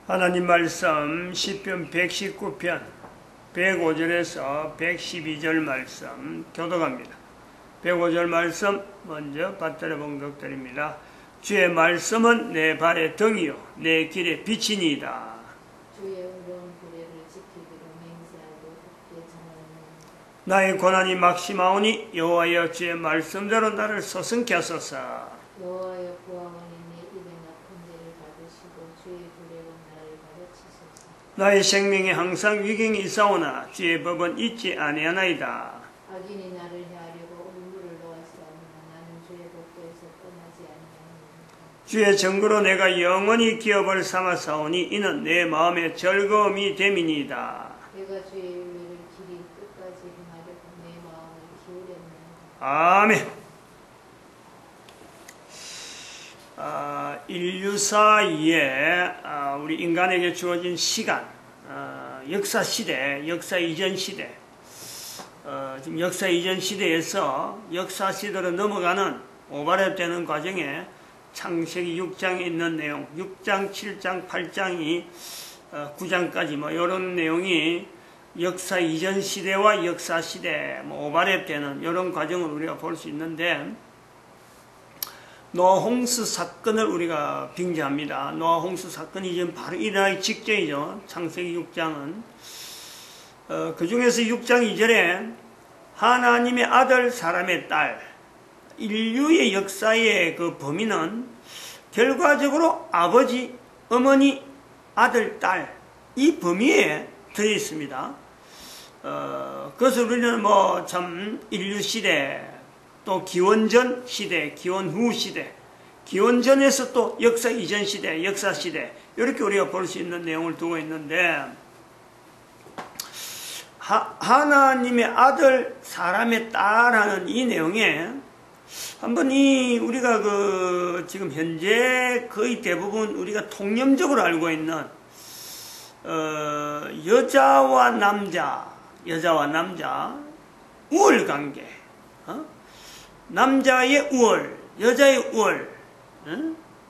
하나님 말씀 시편 119편 105절에서 112절 말씀 교독합니다. 105절 말씀 먼저 받들어 봉독드립니다. 주의 말씀은 내 발의 등이요 내 길의 빛이니이다. 주의 의로운 규례를 지키기로 맹세하고 굳게 전하느니라. 나의 고난이 막심하오니 여호와여 주의 말씀대로 나를 서성케 하소서. 여호와여 구하오니 내 입의 나쁜 죄를 받으시고 주의 규례로 나를 가르치소서. 나의 생명에 항상 위경이 있사오나 주의 법은 잊지 아니하나이다. 악인이 나를 해하려고 울무를 놓았사오나 나는 주의 복도에서 떠나지 아니하리이다. 주의 증거로 내가 영원히 기업을 삼았사오니 이는 내 마음의 즐거움이 됨이니이다. 내가 주의 윤례를 길이 끝까지 행하려고 내 마음을 기울였나이다. 아멘. 인류사에 우리 인간에게 주어진 시간, 역사 시대, 역사 이전 시대, 지금 역사 이전 시대에서 역사 시대로 넘어가는 오버랩되는 과정에 창세기 6장에 있는 내용, 6장, 7장, 8장이 9장까지 뭐 이런 내용이 역사 이전 시대와 역사 시대 오버랩되는 이런 과정을 우리가 볼 수 있는데, 노아 홍수 사건을 우리가 빙자합니다. 노아 홍수 사건이 지금 바로 일어나기 직전이죠. 창세기 6장은. 그 중에서 6장 2절에 하나님의 아들 사람의 딸, 인류의 역사의 그 범위는 결과적으로 아버지, 어머니, 아들, 딸, 이 범위에 들어 있습니다. 그래서 우리는 뭐 참 인류 시대, 또 기원전 시대, 기원 후 시대, 기원전에서 또 역사 이전 시대, 역사 시대, 이렇게 우리가 볼 수 있는 내용을 두고 있는데, 하나님의 아들, 사람의 딸하는 이 내용에 한번 우리가 지금 현재 거의 대부분 우리가 통념적으로 알고 있는 여자와 남자 우월 관계, 남자의 우월, 여자의 우월,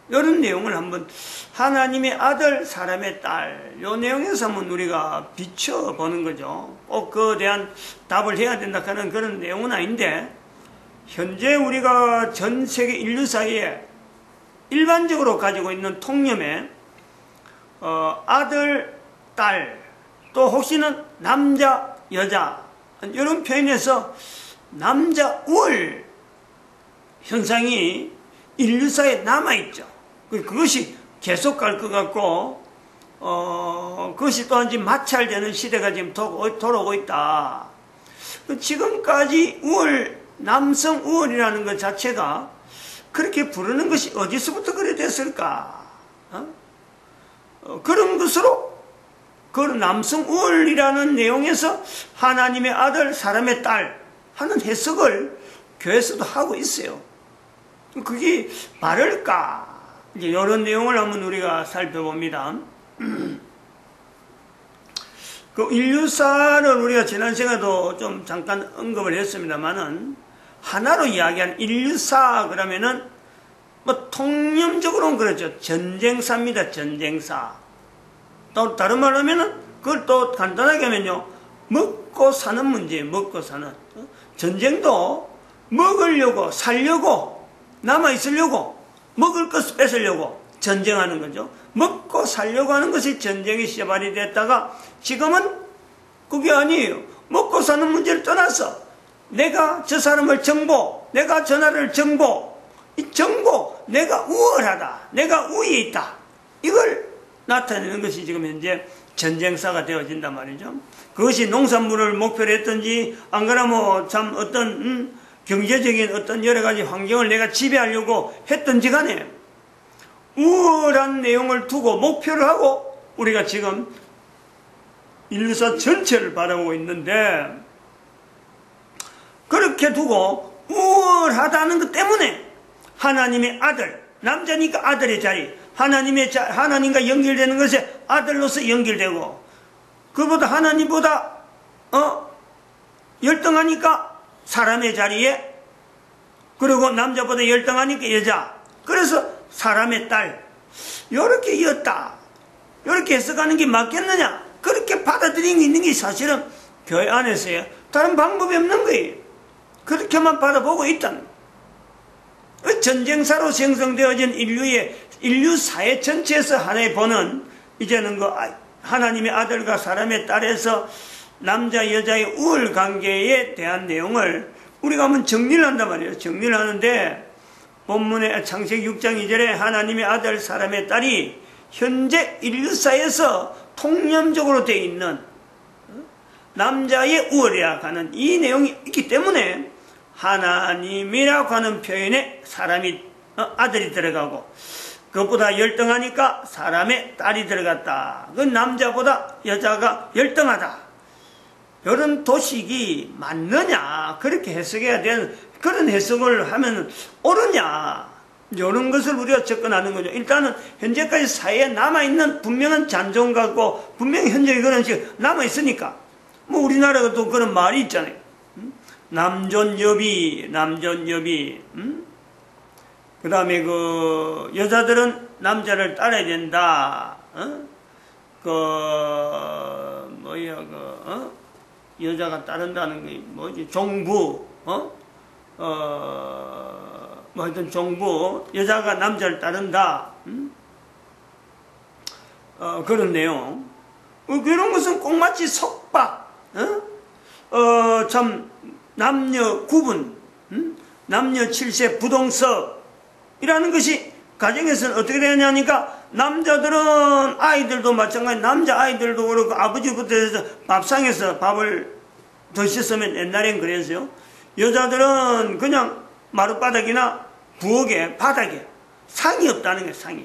이런 내용을 한번 하나님의 아들, 사람의 딸, 이 내용에서 한번 우리가 비춰보는 거죠. 꼭 그에 대한 답을 해야 된다 하는 그런 내용은 아닌데, 현재 우리가 전 세계 인류사에 일반적으로 가지고 있는 통념에 아들, 딸, 또 혹시는 남자, 여자, 이런 표현에서 남자 우월 현상이 인류사에 남아있죠. 그것이 계속 갈 것 같고, 그것이 또한 지금 마찰되는 시대가 지금 돌아오고 있다. 지금까지 남성 우월이라는 것 자체가 그렇게 부르는 것이 어디서부터 그래 됐을까? 그런 것으로, 그 남성 우월이라는 내용에서 하나님의 아들, 사람의 딸 하는 해석을 교회에서도 하고 있어요. 그게 바를까? 이제 이런 내용을 한번 우리가 살펴봅니다. 그 인류사를 우리가 지난 시간에도 좀 잠깐 언급을 했습니다만은, 하나로 이야기하는 인류사 그러면은 뭐 통념적으로는 그렇죠. 전쟁사입니다. 전쟁사. 또 다른 말로 하면은 그걸 또 간단하게 하면요, 먹고 사는 문제예요. 먹고 사는. 전쟁도 먹으려고, 살려고, 남아있으려고, 먹을 것을 뺏으려고 전쟁하는 거죠. 먹고 살려고 하는 것이 전쟁의 시발이 됐다가, 지금은 그게 아니에요. 먹고 사는 문제를 떠나서 내가 저 사람을 정보, 내가 저 나라를 정보, 이 정보, 내가 우월하다, 내가 우위에 있다, 이걸 나타내는 것이 지금 현재 전쟁사가 되어진단 말이죠. 그것이 농산물을 목표로 했든지, 안 그러면 참 어떤 경제적인 어떤 여러 가지 환경을 내가 지배하려고 했든지 간에 우월한 내용을 두고 목표를 하고 우리가 지금 인류사 전체를 바라보고 있는데, 그렇게 두고 우월하다는 것 때문에 하나님의 아들, 남자니까 아들의 자리, 하나님과 연결되는 것에 아들로서 연결되고, 그보다 하나님보다 열등하니까 사람의 자리에, 그리고 남자보다 열등하니까 여자, 그래서 사람의 딸, 이렇게 이었다. 이렇게 해석하는 게 맞겠느냐? 그렇게 받아들이는 게 사실은 교회 안에서요. 다른 방법이 없는 거예요. 그렇게만 받아보고 있다는 거예요. 전쟁사로 생성되어진 인류 사회 전체에서 하나의 보는 이제는 그 하나님의 아들과 사람의 딸에서 남자 여자의 우월 관계에 대한 내용을 우리가 한번 정리를 한단 말이에요. 정리를 하는데 본문의 창세기 6장 2절에 하나님의 아들 사람의 딸이 현재 인류사에서 통념적으로 되어 있는 남자의 우월이라고 하는 이 내용이 있기 때문에 하나님이라고 하는 표현에 사람이 아들이 들어가고 그것보다 열등하니까 사람의 딸이 들어갔다. 그 남자보다 여자가 열등하다. 이런 도식이 맞느냐? 그렇게 해석해야 되는 그런 해석을 하면 옳으냐? 이런 것을 우리가 접근하는 거죠. 일단은 현재까지 사회에 남아있는 분명한 잔존 갖고 분명히 현재 그런 식 남아있으니까 뭐 우리나라가 또 그런 말이 있잖아요. 남존여비. 그 다음에 그 여자들은 남자를 따라야 된다. 여자가 따른다는 게 뭐지? 종부. 뭐 하여튼 종부. 여자가 남자를 따른다. 그런 내용. 그런 것은 꼭 마치 속박. 참 남녀 구분. 남녀 칠세 부동석. 이라는 것이 가정에서는 어떻게 되느냐니까 남자들은 아이들도 마찬가지 남자 아이들도 그렇고 아버지부터 해서 밥상에서 밥을 드셨으면 옛날엔 그랬어요. 여자들은 그냥 마룻바닥이나 부엌에 바닥에 상이 없다는 거예요. 상이.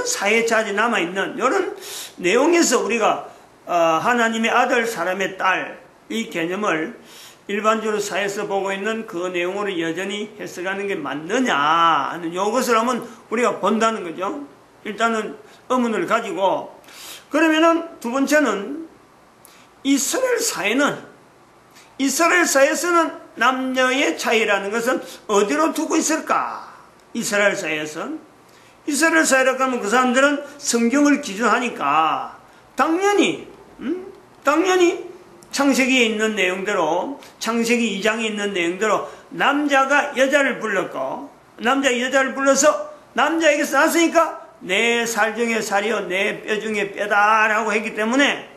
사회 자리 남아있는 이런 내용에서 우리가 하나님의 아들 사람의 딸 이 개념을 일반적으로 사회에서 보고 있는 그 내용으로 여전히 해석하는 게 맞느냐 하는 이것을 한번 우리가 본다는 거죠. 일단은 의문을 가지고 그러면은 두 번째는 이스라엘 사회에서는 남녀의 차이라는 것은 어디로 두고 있을까? 이스라엘 사회에서는 이스라엘 사회라고 하면 그 사람들은 성경을 기준하니까 당연히 창세기에 있는 내용대로 창세기 2장에 있는 내용대로 남자가 여자를 불렀고 남자가 여자를 불러서 남자에게서 났으니까 내 살 중에 살이요 내 뼈 중에 뼈다라고 했기 때문에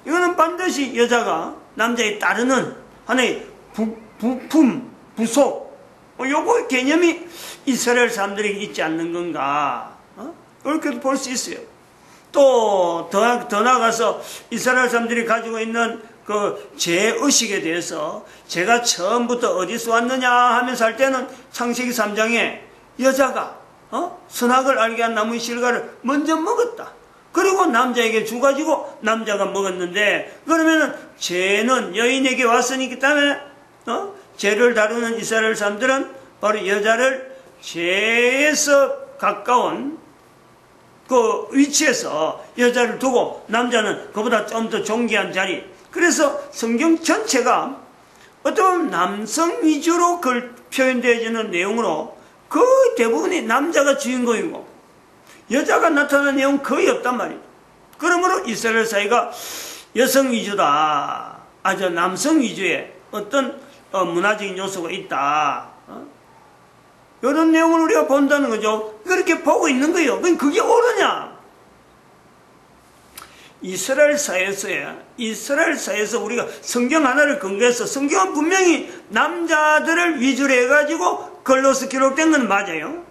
이거는 반드시 여자가 남자에 따르는 하나의 부품, 부속 요거 개념이 이스라엘 사람들에게 있지 않는 건가 그렇게 볼 수 있어요. 또 더 나아가서 이스라엘 사람들이 가지고 있는 그 죄의식에 대해서 제가 처음부터 어디서 왔느냐 하면서 할 때는 창세기 3장에 여자가 선악을 알게 한 나무의 실과를 먼저 먹었다. 그리고 남자에게 주가지고 남자가 먹었는데 그러면은 죄는 여인에게 왔으니까 때문에 죄를 다루는 이스라엘 사람들은 바로 여자를 죄에서 가까운 그 위치에서 여자를 두고 남자는 그보다 좀 더 존귀한 자리. 그래서 성경 전체가 어떤 남성 위주로 표현되어지는 내용으로 거의 대부분이 남자가 주인공이고 여자가 나타나는 내용은 거의 없단 말이에요. 그러므로 이스라엘 사회가 여성 위주다. 아주 남성 위주의 어떤 문화적인 요소가 있다. 이런 내용을 우리가 본다는 거죠. 그렇게 보고 있는 거예요. 그게 옳으냐? 이스라엘 사회에서 우리가 성경 하나를 근거해서 성경은 분명히 남자들을 위주로 해가지고 글로서 기록된 건 맞아요.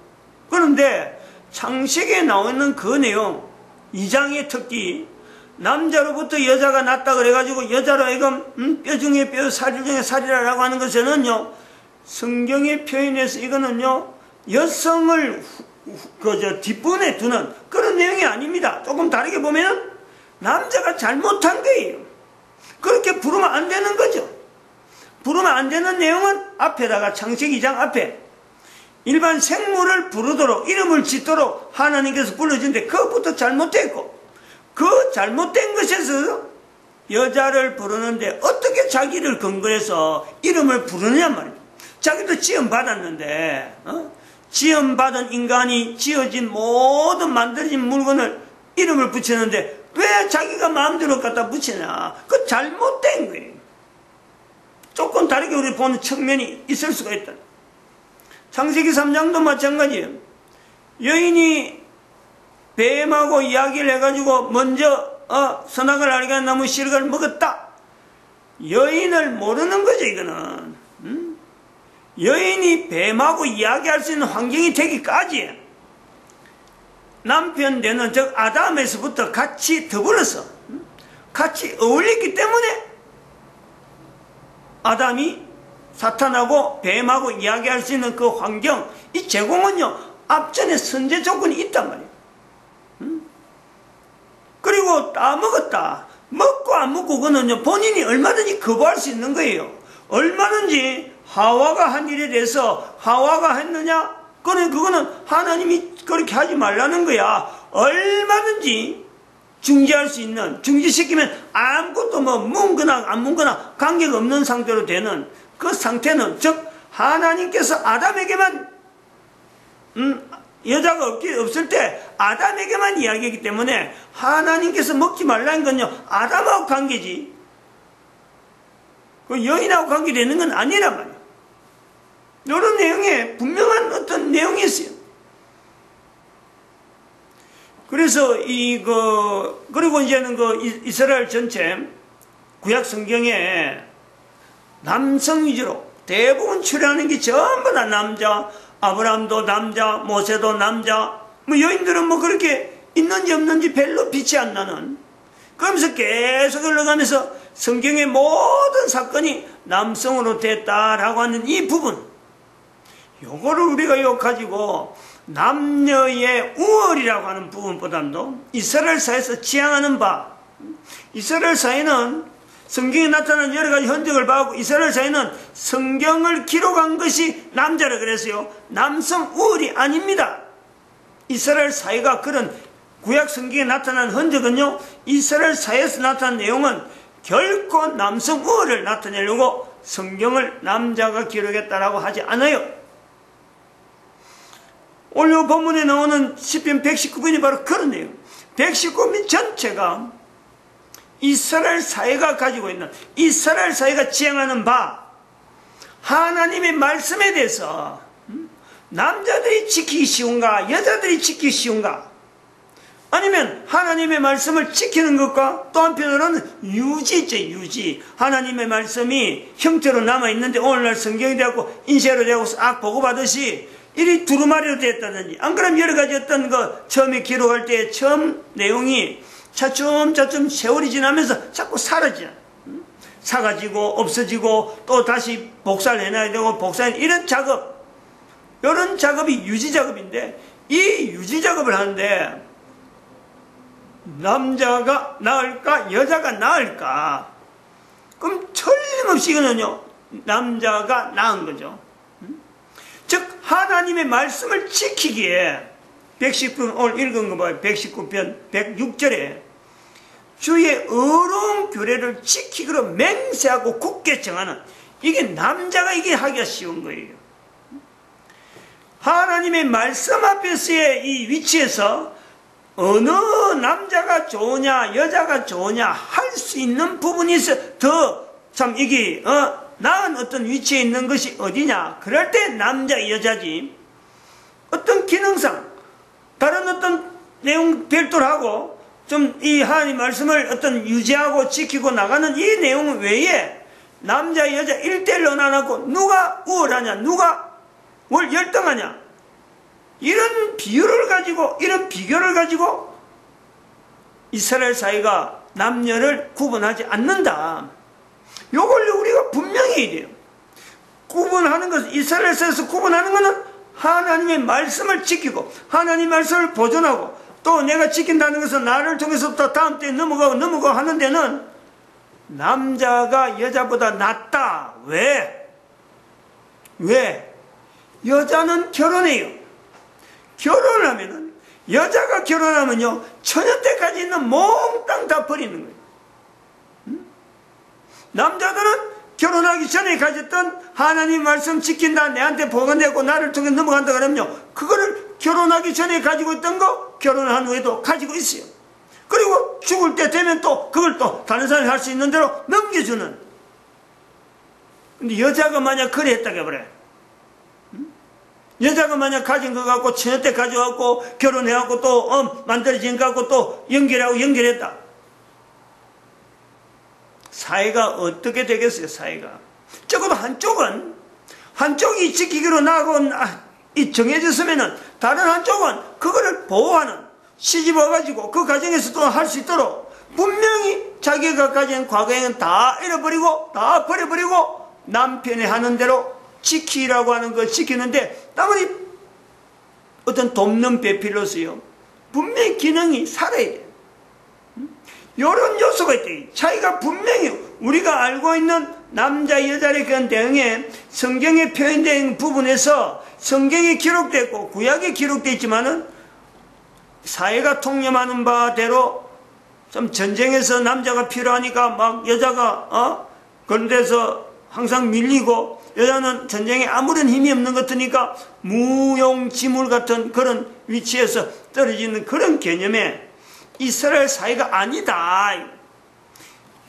그런데 창세기에 나오는 그 내용 2장의 특기 남자로부터 여자가 났다 그래가지고 여자로 하여금 뼈 중에 뼈 살 중에 살이라고 하는 것에는요 성경의 표현에서 이거는요 여성을 뒷분에 두는 그런 내용이 아닙니다. 조금 다르게 보면은 남자가 잘못한 거예요. 그렇게 부르면 안 되는 거죠. 부르면 안 되는 내용은 앞에다가 창세기 2장 앞에 일반 생물을 부르도록 이름을 짓도록 하나님께서 불러주는데 그것부터 잘못됐고 그 잘못된 것에서 여자를 부르는데 어떻게 자기를 근거해서 이름을 부르느냐 말이에요. 자기도 지음받았는데 지음받은 인간이 지어진 모든 만들어진 물건을 이름을 붙이는데 왜 자기가 마음대로 갖다 붙이냐? 그 잘못된 거예요. 조금 다르게 우리 보는 측면이 있을 수가 있다. 창세기 3장도 마찬가지예요. 여인이 뱀하고 이야기를 해가지고 먼저 선악을 알게 한 나무 씨를 먹었다. 여인을 모르는 거죠, 이거는. 여인이 뱀하고 이야기할 수 있는 환경이 되기까지 남편 되는 즉 아담에서부터 같이 더불어서 같이 어울렸기 때문에 아담이 사탄하고 뱀하고 이야기할 수 있는 그 환경, 이 제공은요 앞전에 선제 조건이 있단 말이에요. 그리고 다 먹었다. 먹고 안 먹고 그거는요 본인이 얼마든지 거부할 수 있는 거예요. 얼마든지 하와가 한 일에 대해서 하와가 했느냐? 그거는 하나님이 그렇게 하지 말라는 거야. 얼마든지 중지할 수 있는, 중지시키면 아무것도 뭐 뭉거나 안 뭉거나 관계가 없는 상태로 되는 그 상태는, 즉 하나님께서 아담에게만 여자가 없을 때 아담에게만 이야기하기 때문에 하나님께서 먹지 말라는 건요 아담하고 관계지 그 여인하고 관계되는 건 아니란 말이에요. 이런 내용에 분명한 어떤 내용이 있어요. 그래서 그리고 이제는 이스라엘 전체 구약 성경에 남성 위주로 대부분 출연하는 게 전부 다 남자, 아브라함도 남자, 모세도 남자, 뭐 여인들은 뭐 그렇게 있는지 없는지 별로 빛이 안 나는, 그러면서 계속 흘러가면서 성경의 모든 사건이 남성으로 됐다라고 하는 이 부분, 요거를 우리가 가지고 남녀의 우월이라고 하는 부분보다도 이스라엘 사회에서 지향하는 바, 이스라엘 사회는 성경에 나타난 여러 가지 흔적을 봐고 이스라엘 사회는 성경을 기록한 것이 남자라 그랬어요. 남성 우월이 아닙니다. 이스라엘 사회가 그런 구약 성경에 나타난 흔적은요, 이스라엘 사회에서 나타난 내용은 결코 남성 우월을 나타내려고 성경을 남자가 기록했다라고 하지 않아요. 오늘 본문에 나오는 시편 119편이 바로 그런 내용. 119편 전체가 이스라엘 사회가 가지고 있는, 이스라엘 사회가 지향하는 바, 하나님의 말씀에 대해서 남자들이 지키기 쉬운가, 여자들이 지키기 쉬운가, 아니면 하나님의 말씀을 지키는 것과 또 한편으로는 유지죠, 유지. 하나님의 말씀이 형태로 남아있는데 오늘날 성경이 되었고 인쇄로 되고 싹 보고받듯이 이리 두루마리로 되었다든지, 안 그러면 여러 가지 어떤 처음에 기록할 때 처음 내용이 차츰차츰 세월이 지나면서 자꾸 사라져. 사라지고 없어지고 또 다시 복사를 해놔야 되고 이런 작업, 이런 작업이 유지 작업인데, 이 유지 작업을 하는데 남자가 나을까 여자가 나을까? 그럼 틀림없이 이거는요 남자가 나은 거죠. 즉 하나님의 말씀을 지키기에 119편 오늘 읽은 거 봐요. 119편 106절에 주의 의로운 규례를 지키기로 맹세하고 굳게 정하는, 이게 남자가 이게 하기가 쉬운 거예요. 하나님의 말씀 앞에서의 이 위치에서 어느 남자가 좋으냐 여자가 좋으냐 할 수 있는 부분이 있어. 더 참 이게 나은 어떤 위치에 있는 것이 어디냐, 그럴 때 남자 여자지, 어떤 기능상 다른 어떤 내용 별도로 하고 좀 이 하나님 말씀을 어떤 유지하고 지키고 나가는 이 내용 외에 남자 여자 1대1로 나눠놓고 누가 우월하냐 누가 뭘 열등하냐, 이런 비율을 가지고 이런 비교를 가지고 이스라엘 사회가 남녀를 구분하지 않는다. 요걸 우리가 분명히 해야 돼요. 구분하는 것은, 이스라엘 사회에서 구분하는 것은 하나님의 말씀을 지키고 하나님의 말씀을 보존하고, 또 내가 지킨다는 것은 나를 통해서부터 다음 때에 넘어가고 하는 데는 남자가 여자보다 낫다. 왜? 여자는 결혼해요. 결혼을 하면은, 여자가 결혼하면요 처녀 때까지 있는 몽땅 다 버리는 거예요. 남자들은 결혼하기 전에 가졌던 하나님 말씀 지킨다, 내한테 보관되고 나를 통해 넘어간다 그러면요, 그거를 결혼하기 전에 가지고 있던 거 결혼한 후에도 가지고 있어요. 그리고 죽을 때 되면 또 그걸 또 다른 사람이 할 수 있는 대로 넘겨주는. 근데 여자가 만약 그래 했다 해버려. 여자가 만약 가진 거 갖고 처녀 때 가져갖고 결혼해갖고 또 만들어진 거 갖고 또 연결했다. 사회가 어떻게 되겠어요, 사회가? 적어도 한쪽이 지키기로 나고 정해졌으면은 다른 한쪽은 그거를 보호하는, 시집 와가지고 그 가정에서 또 할 수 있도록 분명히 자기가 가진 과거에는 다 잃어버리고 다 버려버리고 남편이 하는 대로 지키라고 하는 걸 지키는데 나머지 어떤 돕는 배필로서요 분명히 기능이 살아야 돼요. 이런 요소가 있다. 차이가 분명히 우리가 알고 있는 남자 여자의 그런 대응에 성경에 표현된 부분에서 성경에 기록됐고 구약에 기록되어 있지만은 사회가 통념하는 바대로 좀 전쟁에서 남자가 필요하니까 막 여자가 그런 데서 항상 밀리고 여자는 전쟁에 아무런 힘이 없는 것 같으니까 무용지물 같은 그런 위치에서 떨어지는 그런 개념에 이스라엘 사회가 아니다.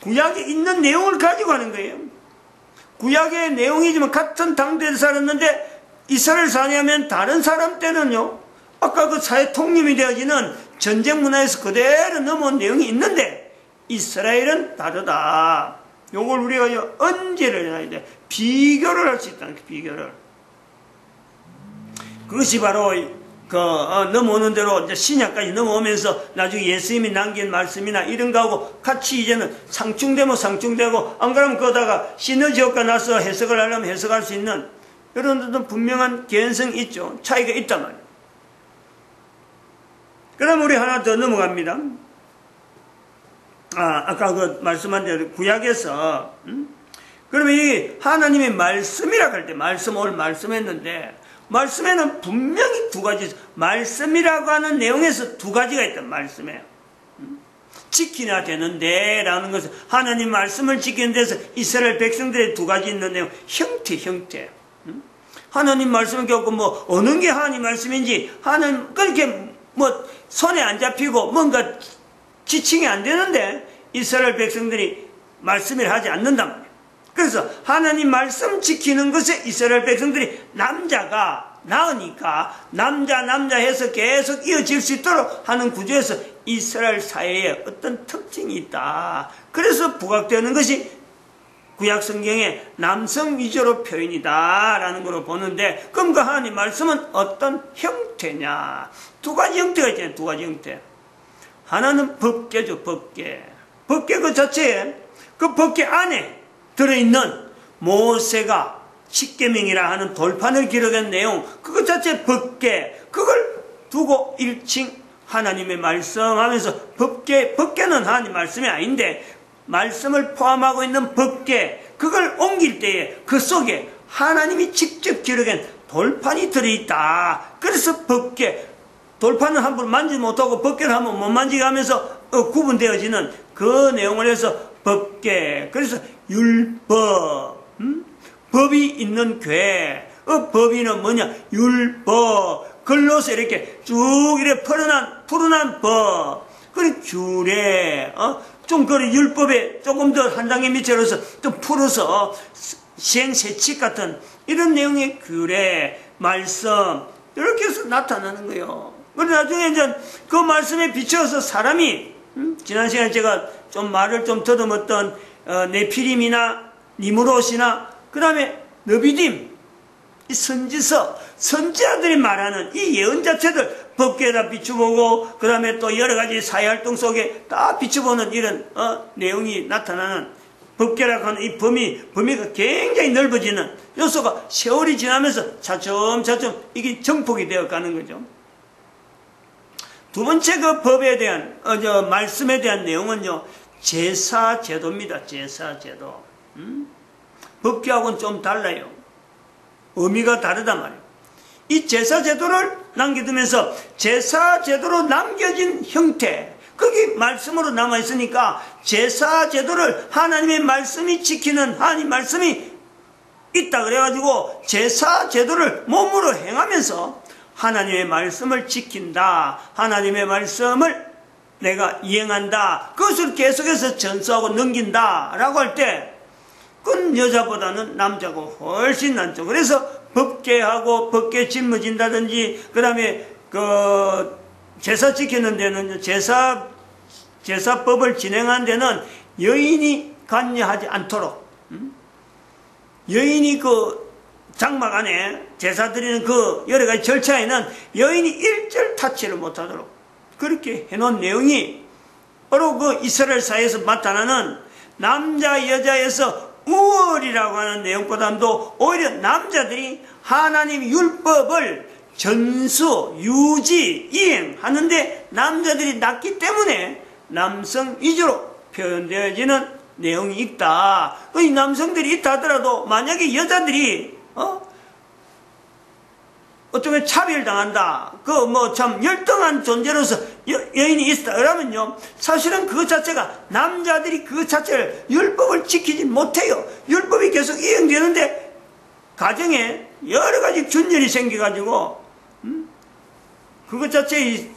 구약에 있는 내용을 가지고 하는 거예요. 구약의 내용이지만 같은 당대에 살았는데 이스라엘 사회하면 다른 사람 때는요 아까 그 사회 통념이 되어지는 전쟁 문화에서 그대로 넘어온 내용이 있는데 이스라엘은 다르다. 요걸 우리가 언제를 해야 돼? 비교를 할 수 있다는 거예요. 비교를. 그것이 바로 넘어오는 대로 이제 신약까지 넘어오면서 나중에 예수님이 남긴 말씀이나 이런 거하고 같이 이제는 상충되면 상충되고 안 그러면 거다가 시너지효과 나서 해석을 하려면 해석할 수 있는 이런 어떤 분명한 개연성이 있죠. 차이가 있단 말이에요. 그럼 우리 하나 더 넘어갑니다. 아까 그 말씀한 대로 구약에서 그러면 이 하나님의 말씀이라고 할 때 말씀 오늘 말씀했는데 말씀에는 분명히 두 가지 말씀이라고 하는 내용에서 두 가지가 있단 말씀에 지키나 되는데 라는 것은 하나님 말씀을 지키는 데서 이스라엘 백성들의 두 가지 있는 내용 형태 하나님 말씀을 겪고 뭐 어느 게 하나님 말씀인지 하나님 그렇게 뭐 손에 안 잡히고 뭔가 지칭이 안 되는데 이스라엘 백성들이 말씀을 하지 않는단 말이에요. 그래서 하나님 말씀 지키는 것에 이스라엘 백성들이 남자가 낳으니까 남자 해서 계속 이어질 수 있도록 하는 구조에서 이스라엘 사회에 어떤 특징이 있다. 그래서 부각되는 것이 구약 성경의 남성 위주로 표현이다 라는 걸로 보는데 그럼 그 하나님 말씀은 어떤 형태냐. 두 가지 형태가 있잖아요. 두 가지 형태. 하나는 법궤죠. 법궤 그 자체에 그 법궤 안에 들어있는 모세가 십계명이라 하는 돌판을 기록한 내용 그것 자체 법궤 그걸 두고 일칭 하나님의 말씀 하면서 법궤는 하나님 말씀이 아닌데 말씀을 포함하고 있는 법궤 그걸 옮길 때에 그 속에 하나님이 직접 기록한 돌판이 들어있다. 그래서 법궤 돌판은 함부로 만지지 못하고 법궤를 하면 못 만지게 하면서 구분되어지는 그 내용을 해서 법궤 그래서 율법 법이 있는 궤 법이는 뭐냐 율법 글로서 이렇게 쭉 이렇게 푸른한 법 그리고 규례 좀 그 율법에 조금 더 한 단계 밑으로서 좀 풀어서 시행세칙 같은 이런 내용의 규례 말씀 이렇게 해서 나타나는 거예요. 그런데 나중에 이제 그 말씀에 비춰서 사람이 지난 시간에 제가 좀 말을 좀 더듬었던 네피림이나 니무롯이나 그 다음에 너비딤 이 선지자들이 말하는 이 예언 자체들 법궤에다 비추보고 그 다음에 또 여러 가지 사회활동 속에 다 비추보는 이런 내용이 나타나는 법궤라고 하는 이 범위가 굉장히 넓어지는 요소가 세월이 지나면서 차츰차츰 이게 정폭이 되어 가는 거죠. 두 번째 그 법에 대한 말씀에 대한 내용은요 제사제도입니다. 제사제도 법궤하고는 좀 달라요. 의미가 다르단 말이에요. 이 제사제도를 남겨두면서 제사제도로 남겨진 형태 그게 말씀으로 남아있으니까 제사제도를 하나님의 말씀이 지키는 하나님 말씀이 있다 그래가지고 제사제도를 몸으로 행하면서 하나님의 말씀을 지킨다. 하나님의 말씀을 내가 이행한다. 그것을 계속해서 전수하고 넘긴다. 라고 할 때, 그건 여자보다는 남자가 훨씬 낫죠. 그래서 법계하고 법계 짊어진다든지, 그 다음에 제사 지키는 데는 제사법을 진행하는 데는 여인이 관여하지 않도록, 여인이 장막 안에 제사 드리는 그 여러 가지 절차에는 여인이 일절 타치를 못하도록 그렇게 해놓은 내용이 바로 그 이스라엘 사회에서 나타나는 남자 여자에서 우월이라고 하는 내용보다도 오히려 남자들이 하나님 율법을 전수, 유지, 이행하는데 남자들이 낮기 때문에 남성 위주로 표현되어지는 내용이 있다. 이 남성들이 있다 하더라도 만약에 여자들이 어쩌면 차별당한다. 참 열등한 존재로서 여인이 있다. 그러면요, 사실은 그 자체가 남자들이 그 자체를 율법을 지키지 못해요. 율법이 계속 이행되는데 가정에 여러 가지 균열이 생겨가지고 그것 자체의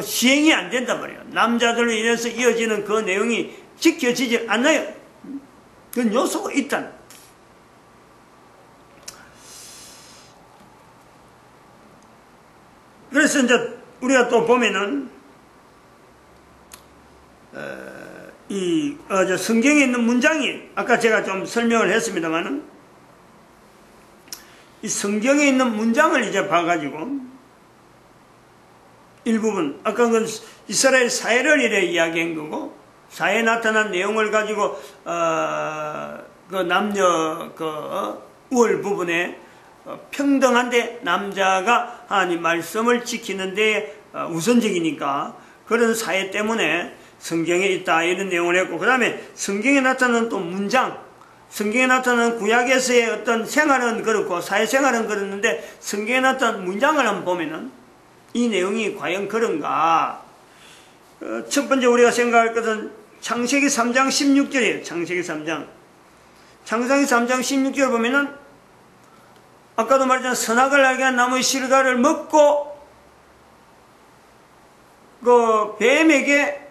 시행이 안 된단 말이에요. 남자들로 인해서 이어지는 그 내용이 지켜지지 않아요. 그런 요소가 있다는. 그래서 이제 우리가 또 보면은 성경에 있는 문장이 아까 제가 좀 설명을 했습니다만은 이 성경에 있는 문장을 이제 봐가지고 일부분 아까 그 이스라엘 사회를 이래 이야기한 거고 사회에 나타난 내용을 가지고 그 남녀 우월 부분에 평등한데 남자가 하나님 말씀을 지키는데 우선적이니까 그런 사회 때문에 성경에 있다 이런 내용을 했고 그 다음에 성경에 나타나는 또 문장 성경에 나타나는 구약에서의 어떤 생활은 그렇고 사회생활은 그렇는데 성경에 나타나는 문장을 한번 보면은 이 내용이 과연 그런가. 첫 번째 우리가 생각할 것은 창세기 3장 16절이에요. 창세기 3장 16절 보면은 아까도 말했잖아요. 선악을 알게 한 나무의 실과를 먹고 그 뱀에게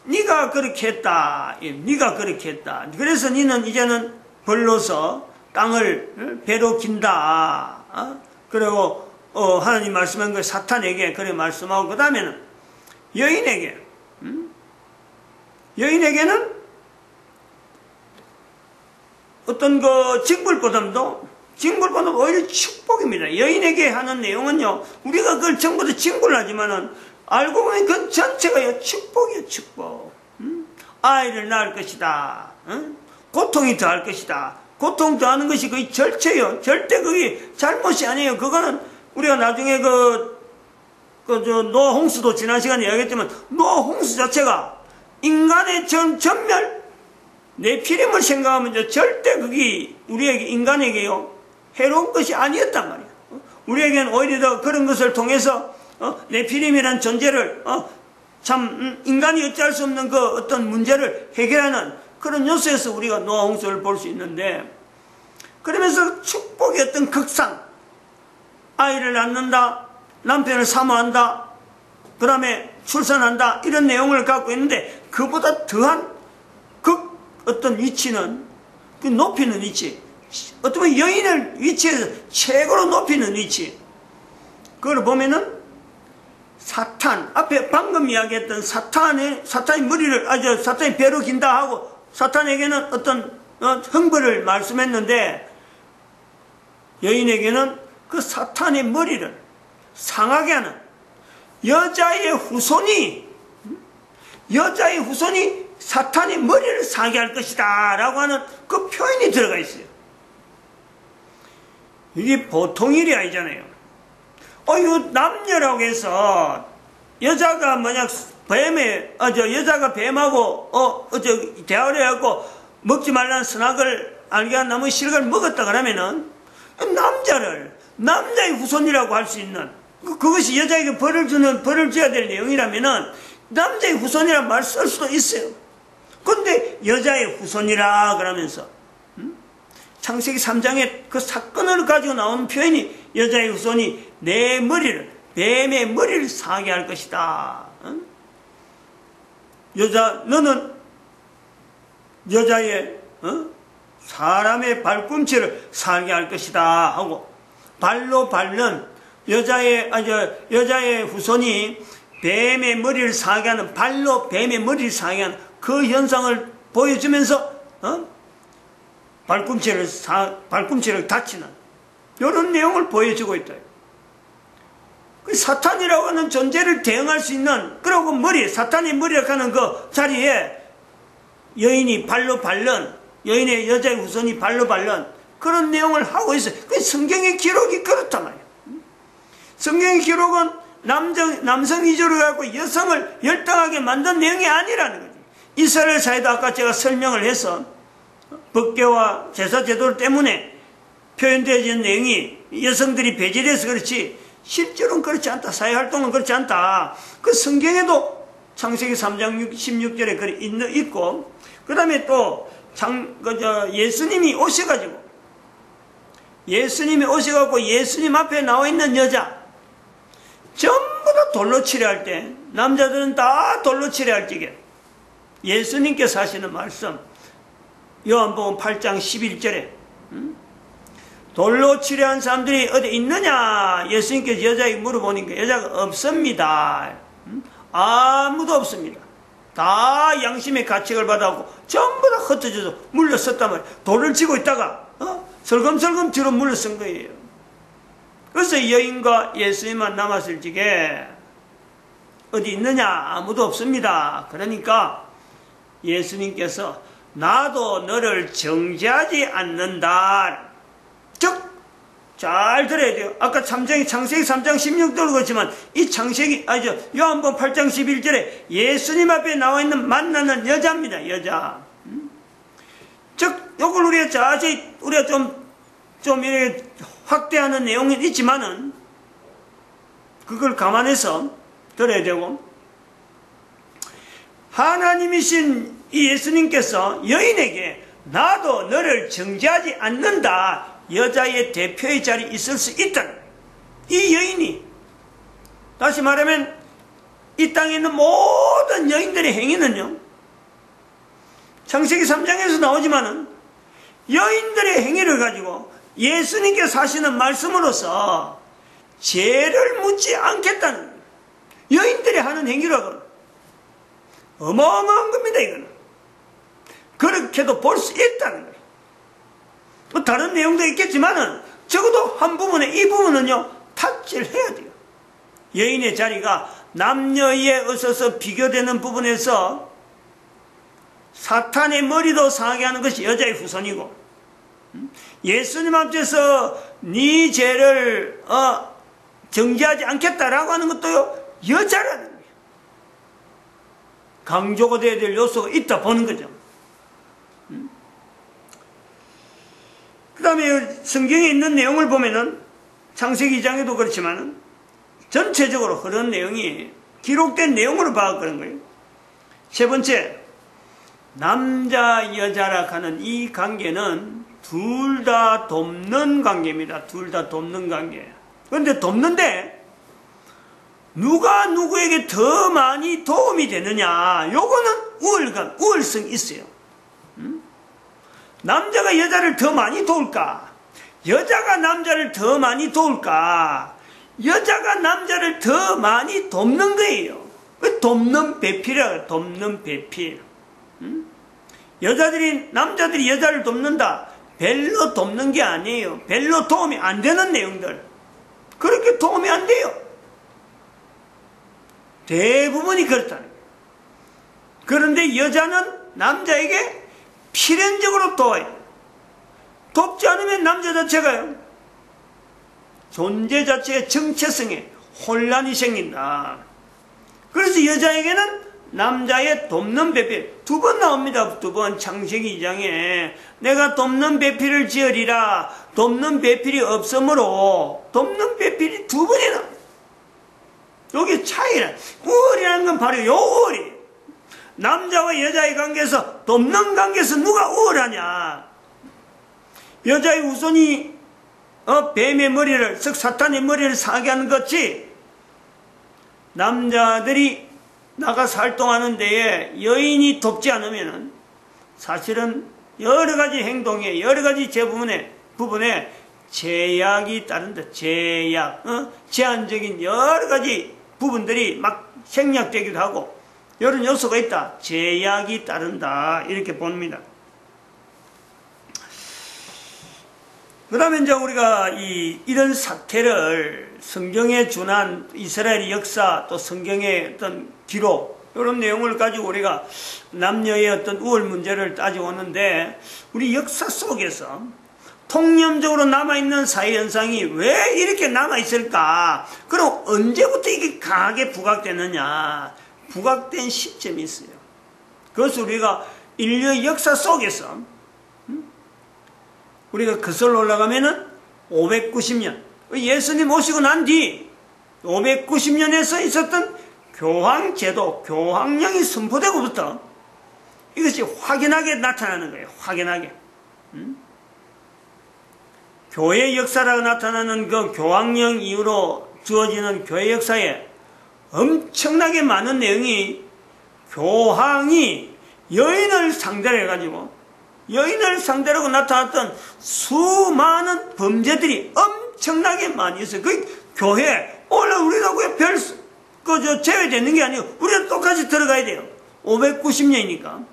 네가 그렇게 했다. 네가 그렇게 했다. 그래서 너는 이제는 벌로서 땅을 배로 긴다. 그리고 하나님 말씀한 걸 사탄에게 그래 말씀하고 그 다음에는 여인에게는 어떤 징벌보다도 오히려 축복입니다. 여인에게 하는 내용은요, 우리가 그걸 전부 다 징벌을 하지만은, 알고 보면 그 전체가 축복이에요, 축복. 아이를 낳을 것이다. 고통이 더할 것이다. 고통 더하는 것이 거의 절체요. 절대 그게 잘못이 아니에요. 그거는 우리가 나중에 노아 홍수도 지난 시간에 이야기했지만, 노아 홍수 자체가 인간의 전멸, 네피림을 생각하면 절대 그게 우리에게, 인간에게요, 해로운 것이 아니었단 말이에요. 우리에게는 오히려 더 그런 것을 통해서 네피림이라는 존재를 인간이 어찌할 수 없는 그 어떤 문제를 해결하는 그런 요소에서 우리가 노아 홍수를 볼 수 있는데 그러면서 축복의 어떤 극상 아이를 낳는다 남편을 사모한다 그 다음에 출산한다 이런 내용을 갖고 있는데 그보다 더한 어떤 위치는 그 높이는 위치 어떻게 보면 여인을 위치에서 최고로 높이는 위치 그걸 보면은 사탄 앞에 방금 이야기했던 사탄의 머리를 사탄이 배로 긴다 하고 사탄에게는 어떤 형벌을 말씀했는데 여인에게는 그 사탄의 머리를 상하게 하는 여자의 후손이 사탄의 머리를 상하게 할 것이다 라고 하는 그 표현이 들어가 있어요. 이게 보통 일이 아니잖아요. 이거 남녀라고 해서 여자가 만약 여자가 뱀하고 대화를 해갖고 먹지 말라는 선악을 알게 한 나무의 실과를 먹었다 그러면은 남자의 후손이라고 할 수 있는 그것이 여자에게 벌을 줘야 될 내용이라면은 남자의 후손이라는 말 쓸 수도 있어요. 근데 여자의 후손이라 그러면서 창세기 3장에 그 사건을 가지고 나오는 표현이 여자의 후손이 뱀의 머리를 상하게 할 것이다. 너는 여자의 사람의 발꿈치를 살게 할 것이다 하고, 발로 밟는 여자의 후손이 뱀의 머리를 상하게 하는, 발로 뱀의 머리를 상하게 하는 그 현상을 보여주면서 발꿈치를 다치는 이런 내용을 보여주고 있다. 그 사탄이라고 하는 존재를 대응할 수 있는, 그리고 사탄의 머리라고 하는 그 자리에 여자의 후손이 발로 밟는 그런 내용을 하고 있어요. 그 성경의 기록이 그렇단 말이에요. 성경의 기록은 남성 위주로 갖고 여성을 열등하게 만든 내용이 아니라는 거지. 이스라엘 사회도 아까 제가 설명을 해서 법계와 제사 제도 때문에 표현되어진 내용이 여성들이 배제돼서 그렇지 실제로는 그렇지 않다. 사회활동은 그렇지 않다. 그 성경에도 창세기 3장 16절에 글이 있고, 그 다음에 또 예수님이 오셔가지고 예수님 앞에 나와 있는 여자 전부 다 돌로 치려할 때, 남자들은 다 돌로 치려할 적에 예수님께서 하시는 말씀, 요한복음 8장 11절에 돌로 치려한 사람들이 어디 있느냐? 예수님께서 여자에게 물어보니까 여자가 없습니다. 아무도 없습니다. 다 양심의 가책을 받아갖고 전부 다 흩어져서 물러섰단 말이에요. 돌을 치고 있다가 설금설금 뒤로 물러선 거예요. 그래서 여인과 예수님만 남았을 적에 어디 있느냐? 아무도 없습니다. 그러니까 예수님께서 나도 너를 정죄하지 않는다. 즉, 잘 들어야 돼요. 아까 창세기 3장 16절도 그렇지만 이 요한복음 8장 11절에 예수님 앞에 나와 있는 만나는 여자입니다. 여자. 즉, 이걸 우리가 자세히 좀 이렇게 확대하는 내용은 있지만은 그걸 감안해서 들어야 되고, 하나님이신 이 예수님께서 여인에게 나도 너를 정죄하지 않는다, 여자의 대표의 자리에 있을 수 있다. 이 여인이, 다시 말하면 이 땅에 있는 모든 여인들의 행위는요, 창세기 3장에서 나오지만은 여인들의 행위를 가지고 예수님께서 하시는 말씀으로서 죄를 묻지 않겠다는 거예요. 여인들이 하는 행위라고는 어마어마한 겁니다. 이거는 그렇게도 볼 수 있다는 거예요. 뭐 다른 내용도 있겠지만은 적어도 한 부분에 이 부분은요 타치를 해야 돼요. 여인의 자리가 남녀에 있어서 비교되는 부분에서 사탄의 머리도 상하게 하는 것이 여자의 후손이고, 예수님 앞에서 네 죄를 정죄하지 않겠다라고 하는 것도요 여자라는 거예요. 강조가 되어야 될 요소가 있다 보는 거죠. 그 다음에 성경에 있는 내용을 보면은 창세기 2장에도 그렇지만은 전체적으로 그런 내용이 기록된 내용으로 봐서 그런 거예요. 세 번째, 남자 여자라 하는 이 관계는 둘 다 돕는 관계입니다. 둘 다 돕는 관계. 그런데 돕는데 누가 누구에게 더 많이 도움이 되느냐, 요거는 우월성이 있어요. 남자가 여자를 더 많이 도울까? 여자가 남자를 더 많이 도울까? 여자가 남자를 더 많이 돕는 거예요. 돕는 배필이라고, 돕는 배필. 남자들이 여자를 돕는다. 별로 돕는 게 아니에요. 별로 도움이 안 되는 내용들. 그렇게 도움이 안 돼요. 대부분이 그렇다는 거예요. 그런데 여자는 남자에게 필연적으로 도와요. 돕지 않으면 남자 자체가요, 존재 자체의 정체성에 혼란이 생긴다. 그래서 여자에게는 남자의 돕는 배필, 2번 나옵니다. 2번 창세기 2장에 내가 돕는 배필을 지으리라. 돕는 배필이 없으므로 돕는 배필이 2번이나 나옵니다. 여기 차이라, 우월이라는 건 바로 요 우월이에요. 남자와 여자의 관계에서, 돕는 관계에서 누가 우월하냐? 여자의 후손이 뱀의 머리를, 즉 사탄의 머리를 상하게 하는 것이 남자들이 나가 활동하는 데에 여인이 돕지 않으면은 사실은 여러 가지 행동에, 여러 가지 부분에 제약이 따른다. 제약, 제한적인 여러 가지 부분들이 막 생략되기도 하고, 이런 요소가 있다. 제약이 따른다. 이렇게 봅니다. 그 다음에 이제 우리가 이런 사태를 성경에 준한 이스라엘의 역사, 또 성경의 어떤 기록, 이런 내용을 가지고 우리가 남녀의 어떤 우월 문제를 따지고 오는데, 우리 역사 속에서 통념적으로 남아있는 사회 현상이 왜 이렇게 남아있을까? 그럼 언제부터 이게 강하게 부각되느냐? 부각된 시점이 있어요. 그것을 우리가 인류의 역사 속에서 우리가 거슬러 올라가면은 590년, 예수님 오시고 난 뒤 590년에서 있었던 교황제도, 교황령이 선포되고부터 이것이 확연하게 나타나는 거예요. 확연하게. 교회 역사라고 나타나는 그 교황령 이후로 주어지는 교회 역사에 엄청나게 많은 내용이 교황이 여인을 상대로 해가지고 여인을 상대로 하고 나타났던 수많은 범죄들이 엄청나게 많이 있어요. 그 교회, 원래 우리가 왜 제외되는 게 아니고 우리가 똑같이 들어가야 돼요. 590년이니까.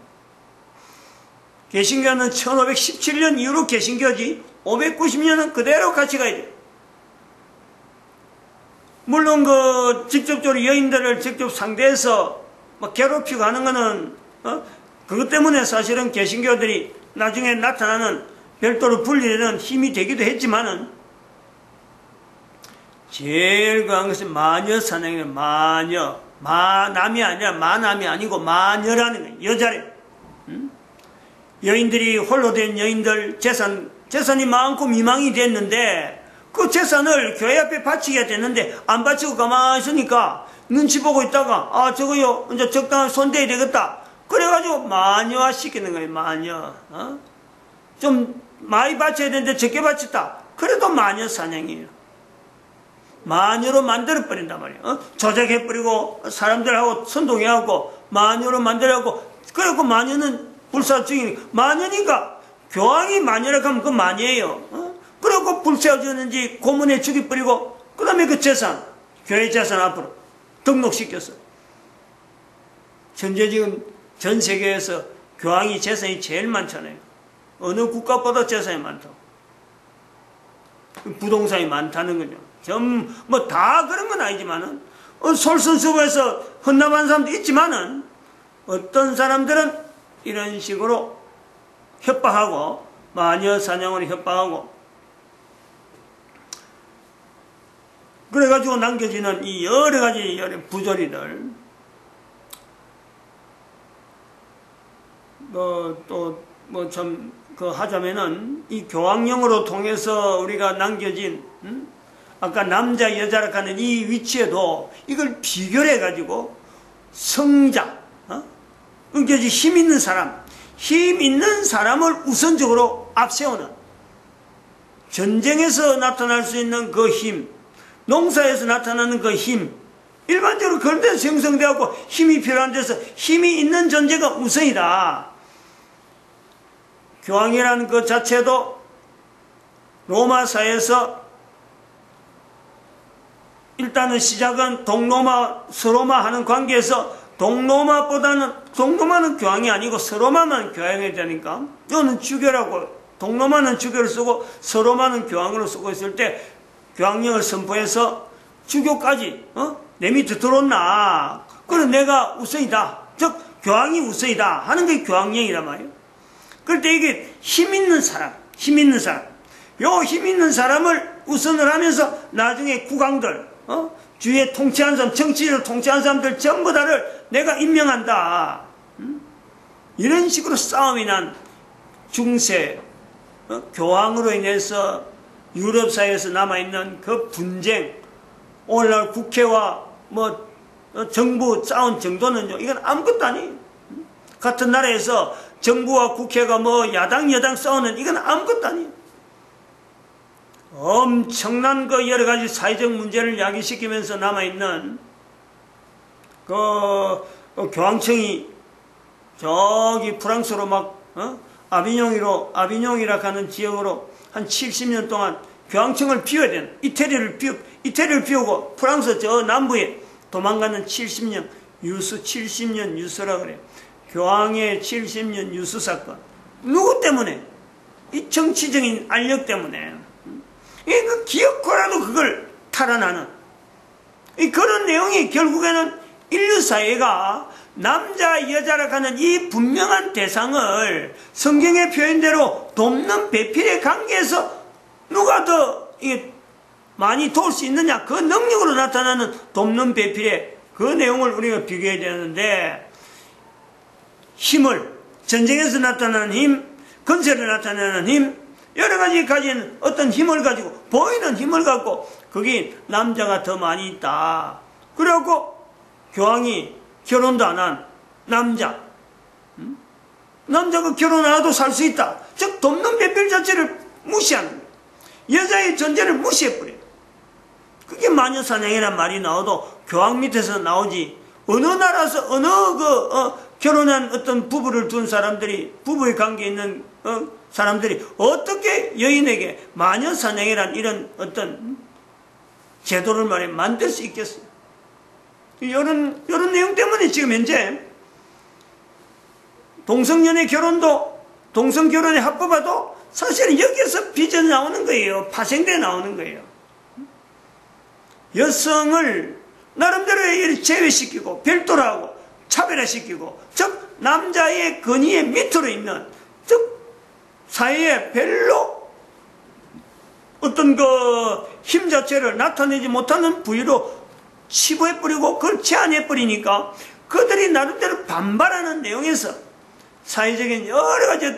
개신교는 1517년 이후로 개신교지 590년은 그대로 같이 가야 돼요. 물론 직접적으로 여인들을 직접 상대해서 막 괴롭히고 하는 거는 그것 때문에 사실은 개신교들이 나중에 나타나는 별도로 분리되는 힘이 되기도 했지만은 제일 강한 것은 마녀 사냥이에요. 마녀. 마남이 아니라 마남이 아니고 마녀라는 거예요. 여자래. 여인들이 홀로 된 여인들 재산이 많고 미망이 됐는데 그 재산을 교회 앞에 바치게 됐는데 안 바치고 가만히 있으니까 눈치 보고 있다가 저거요 이제 적당한 손대야 되겠다. 그래가지고 마녀화 시키는 거예요. 마녀. 좀 많이 바쳐야 되는데 적게 바쳤다. 그래도 마녀 사냥이에요. 마녀로 만들어버린단 말이에요. 조작해버리고 사람들하고 선동해갖고 마녀로 만들어갖고 그래갖고 마녀는 불사증이니까 마녀니까 교황이 마녀라고 하면 그 마녀예요. 그래갖고 불세워졌는지 고문에 죽여버리고 그 다음에 그 재산 교회 재산 앞으로 등록시켰어. 현재 지금 전 세계에서 교황이 재산이 제일 많잖아요. 어느 국가보다 재산이 많다고. 부동산이 많다는 거죠. 뭐 다 그런 건 아니지만은 솔선수범해서 헌납한 사람도 있지만은 어떤 사람들은 이런 식으로 협박하고 마녀 사냥으로 협박하고 그래가지고 남겨지는 이 여러 가지 부조리들 하자면은 이 교황령으로 통해서 우리가 남겨진 아까 남자 여자라 하는 이 위치에도 이걸 비교해 가지고 성자 그러니까 힘 있는 사람을 우선적으로 앞세우는 전쟁에서 나타날 수 있는 그 힘, 농사에서 나타나는 그 힘, 일반적으로 그런 데서 형성되었고 힘이 필요한 데서 힘이 있는 존재가 우선이다. 교황이라는 그 자체도 로마사에서 일단은 시작은 동로마, 서로마 하는 관계에서 동로마는 교황이 아니고 서로마만 교황이 되니까 이거는 주교라고 동로마는 주교를 쓰고 서로마는 교황으로 쓰고 있을 때 교황령을 선포해서 주교까지 내 밑에 들어온나 그럼 내가 우선이다 즉 교황이 우선이다 하는 게 교황령이란 말이에요. 그럴 때 이게 힘 있는 사람 요 힘 있는 사람을 우선을 하면서 나중에 국왕들 주위에 통치한 사람, 정치를 통치한 사람들 전부 다를 내가 임명한다. 이런 식으로 싸움이 난 중세 교황으로 인해서 유럽 사회에서 남아있는 그 분쟁, 오늘날 국회와 정부 싸운 정도는요, 이건 아무것도 아니에요. 같은 나라에서 정부와 국회가 야당, 여당 싸우는 이건 아무것도 아니에요. 엄청난 그 여러 가지 사회적 문제를 야기시키면서 남아있는 교황청이 저기 프랑스로 막 아비뇽이라 하는 지역으로 한 70년 동안 교황청을 비워야 되는 이태리를 비우고 프랑스 저 남부에 도망가는 70년 유수라 그래. 교황의 70년 유수 사건. 누구 때문에? 이 정치적인 알력 때문에. 그 기어코라도 그걸 탈환하는 그런 내용이 결국에는 인류 사회가 남자 여자라 하는 이 분명한 대상을 성경의 표현대로 돕는 배필의 관계에서 누가 더 많이 도울 수 있느냐, 그 능력으로 나타나는 돕는 배필의 그 내용을 우리가 비교해야 되는데, 힘을, 전쟁에서 나타나는 힘, 건설에 나타나는 힘, 여러 가지 가진 어떤 힘을 가지고, 보이는 힘을 갖고 거기 남자가 더 많이 있다. 그래갖고 교황이 결혼도 안 한 남자가 결혼 안 해도 살 수 있다. 즉 돕는 배필 자체를 무시하는 거예요. 여자의 존재를 무시해버려요. 그게 마녀사냥이란 말이 나와도 교황 밑에서 나오지, 어느 나라에서 어느 결혼한 어떤 부부를 둔 사람들이, 부부의 관계에 있는 사람들이 어떻게 여인에게 마녀사냥이란 이런 어떤 제도를 만들 수 있겠어요? 이런 내용 때문에 지금 현재 동성연애 결혼도, 동성결혼에 합법화도 사실은 여기에서 빚어 나오는 거예요. 파생돼 나오는 거예요. 여성을 나름대로 제외시키고 별도로 하고 차별화시키고, 즉 남자의 권위의 밑으로 있는, 즉 사회에 별로 어떤 힘 자체를 나타내지 못하는 부위로 치부해버리고 그걸 제한해버리니까 그들이 나름대로 반발하는 내용에서 사회적인 여러 가지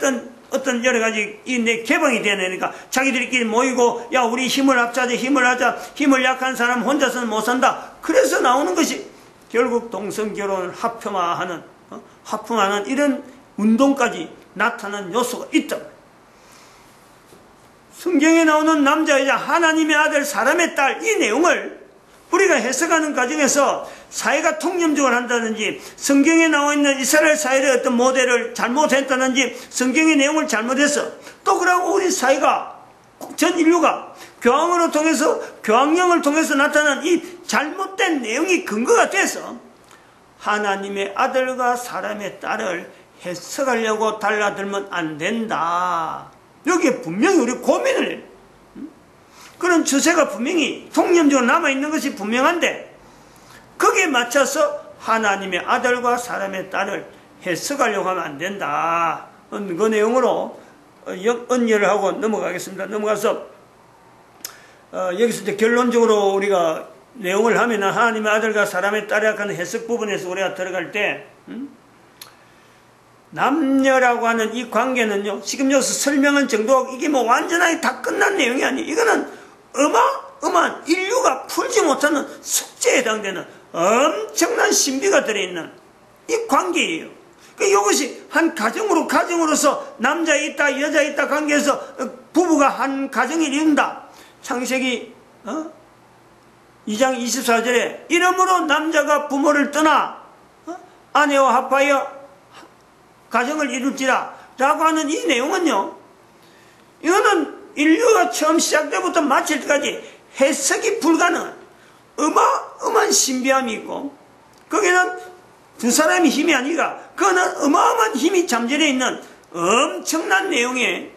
어떤 여러 가지 개방이 되니까 자기들끼리 모이고, 야 우리 힘을 합자자, 힘을 하자, 힘을 약한 사람 혼자서는 못 산다. 그래서 나오는 것이 결국 동성결혼을 합법화하는 이런 운동까지 나타난 요소가 있다. 성경에 나오는 남자 여자 하나님의 아들 사람의 딸 이 내용을 우리가 해석하는 과정에서 사회가 통념적으로 한다든지, 성경에 나와 있는 이스라엘 사회의 어떤 모델을 잘못했다든지, 성경의 내용을 잘못해서, 또 그러고 우리 사회가, 전 인류가 교황으로 통해서, 교황령을 통해서 나타난 이 잘못된 내용이 근거가 돼서 하나님의 아들과 사람의 딸을 해석하려고 달라들면 안 된다. 여기에 분명히 우리 고민을 해요. 그런 추세가 분명히 통념적으로 남아있는 것이 분명한데, 거기에 맞춰서 하나님의 아들과 사람의 딸을 해석하려고 하면 안 된다. 그 내용으로 언열을 하고 넘어가겠습니다. 넘어가서 여기서 이제 결론적으로 우리가 내용을 하면, 하나님의 아들과 사람의 딸이라고 하는 해석 부분에서 우리가 들어갈 때 남녀라고 하는 이 관계는요, 지금 여기서 설명한 정도가 이게 뭐 완전하게 다 끝난 내용이 아니에요. 이거는 어마어마한 인류가 풀지 못하는 숙제에 해당되는 엄청난 신비가 들어있는 이 관계예요. 이것이 한 가정으로서 남자 있다 여자 있다 관계에서 부부가 한 가정을 이룬다. 창세기 2장 24절에 이러므로 남자가 부모를 떠나 아내와 합하여 가정을 이룰지라 라고 하는 이 내용은요, 이거는 인류가 처음 시작때부터 마칠 때까지 해석이 불가능한 어마어마한 신비함이 있고, 거기는 두 사람의 힘이 아니라 그거는 어마어마한 힘이 잠재되어 있는 엄청난 내용의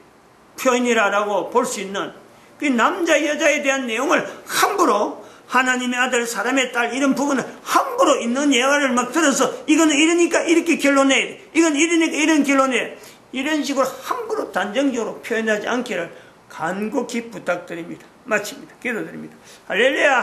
표현이라고 볼 수 있는, 그 남자 여자에 대한 내용을 함부로 하나님의 아들 사람의 딸 이런 부분을 함부로 있는 예화를 막 들어서 이거는 이러니까 이렇게 결론내야 돼, 이건 이러니까 이런 결론내야 돼, 이런 식으로 함부로 단정적으로 표현하지 않기를 간곡히 부탁드립니다. 마칩니다. 기도드립니다. 할렐루야.